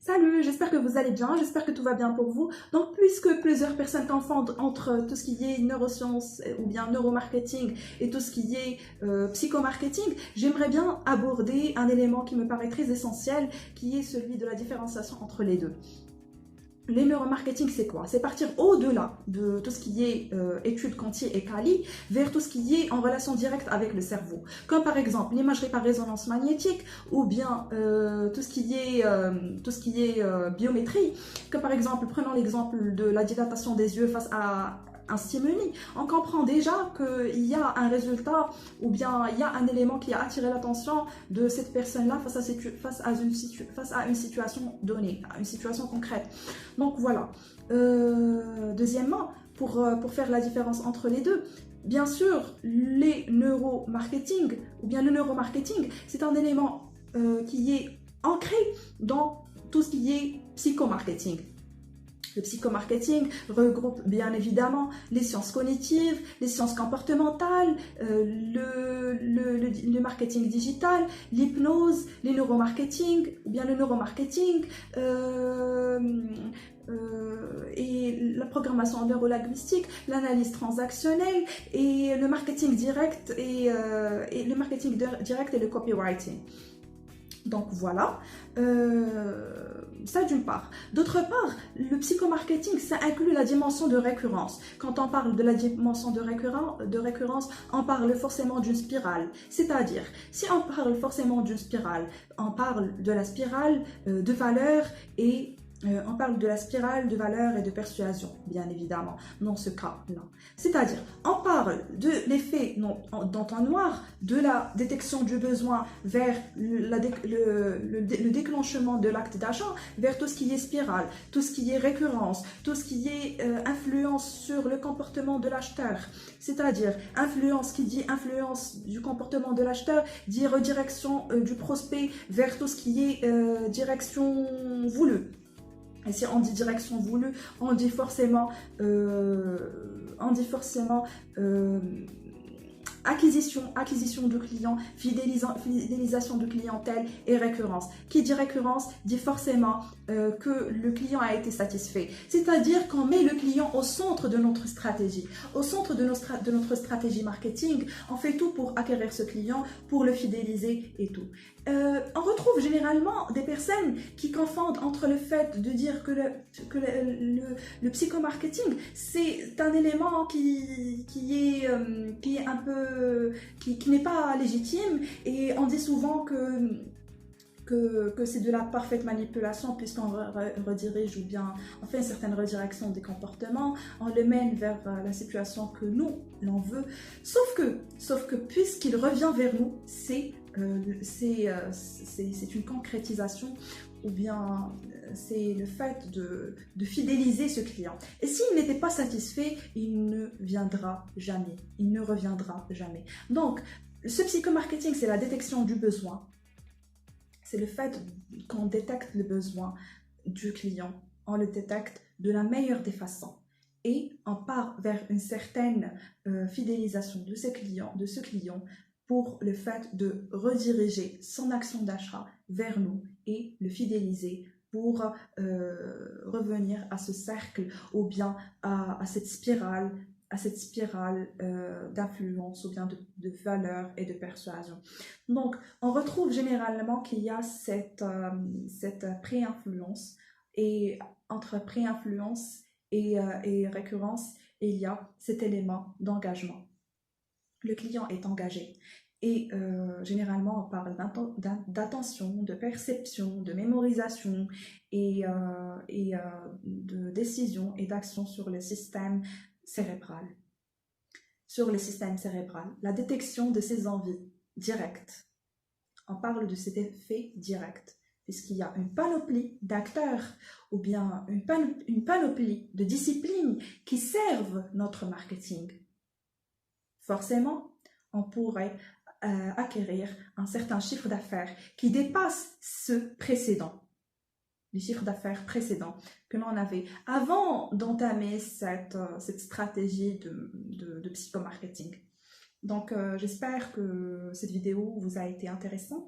Salut, j'espère que vous allez bien, j'espère que tout va bien pour vous. Donc, puisque plusieurs personnes confondent entre tout ce qui est neurosciences ou bien neuromarketing et tout ce qui est psychomarketing, j'aimerais bien aborder un élément qui me paraît très essentiel, qui est celui de la différenciation entre les deux. Les neuromarketing, c'est quoi? C'est partir au-delà de tout ce qui est études quanti et quali vers tout ce qui est en relation directe avec le cerveau. Comme par exemple l'imagerie par résonance magnétique ou bien tout ce qui est biométrie. Comme par exemple, prenons l'exemple de la dilatation des yeux face à un stimuli. On comprend déjà qu'il y a un résultat ou bien il y a un élément qui a attiré l'attention de cette personne-là face à une situation donnée, à une situation concrète. Donc voilà. Deuxièmement, pour faire la différence entre les deux, bien sûr, les neuromarketing ou bien le neuromarketing, c'est un élément qui est ancré dans tout ce qui est psychomarketing. Le psychomarketing regroupe bien évidemment les sciences cognitives, les sciences comportementales, le marketing digital, l'hypnose, les neuromarketing, ou bien le neuromarketing, et la programmation neurolinguistique, l'analyse transactionnelle et le marketing direct et le copywriting. Donc voilà, ça d'une part. D'autre part, le psychomarketing, ça inclut la dimension de récurrence. Quand on parle de la dimension de récurrence, on parle forcément d'une spirale. C'est-à-dire, si on parle forcément d'une spirale, on parle de la spirale de valeur et on parle de la spirale de valeur et de persuasion, bien évidemment, dans ce cas-là. C'est-à-dire, on parle de l'effet d'entonnoir, de la détection du besoin vers le déclenchement de l'acte d'achat, vers tout ce qui est spirale, tout ce qui est récurrence, tout ce qui est influence sur le comportement de l'acheteur. C'est-à-dire, influence qui dit influence du comportement de l'acheteur, dit redirection du prospect vers tout ce qui est direction voulue. Et si on dit direction voulue, on dit forcément acquisition de clients, fidélisation de clientèle et récurrence. Qui dit récurrence dit forcément que le client a été satisfait. C'est-à-dire qu'on met le client au centre de notre stratégie. Au centre de notre stratégie marketing, on fait tout pour acquérir ce client, pour le fidéliser et tout. On retrouve généralement des personnes qui confondent entre le fait de dire que le psychomarketing, c'est un élément qui est un peu, qui n'est pas légitime, et on dit souvent que c'est de la parfaite manipulation puisqu'on redirige ou bien on fait une certaine redirection des comportements, on le mène vers la situation que nous, l'on veut. Sauf que puisqu'il revient vers nous, c'est une concrétisation ou bien c'est le fait de fidéliser ce client. Et s'il n'était pas satisfait, il ne viendra jamais, il ne reviendra jamais. Donc, ce psychomarketing, c'est la détection du besoin. C'est le fait qu'on détecte le besoin du client, on le détecte de la meilleure des façons. Et on part vers une certaine fidélisation de ce client pour le fait de rediriger son action d'achat vers nous et le fidéliser pour revenir à ce cercle ou bien à cette spirale d'influence ou bien de valeur et de persuasion. Donc, on retrouve généralement qu'il y a cette pré-influence, et entre pré-influence et récurrence, il y a cet élément d'engagement. Le client est engagé. Et généralement, on parle d'attention, de perception, de mémorisation et de décision et d'action sur le système cérébral. Sur le système cérébral, la détection de ses envies directes. On parle de cet effet direct, puisqu'il y a une panoplie d'acteurs ou bien une panoplie de disciplines qui servent notre marketing. Forcément, on pourrait acquérir un certain chiffre d'affaires qui dépasse ce précédent, les chiffres d'affaires précédents que l'on avait avant d'entamer cette stratégie de psychomarketing. Donc, j'espère que cette vidéo vous a été intéressante.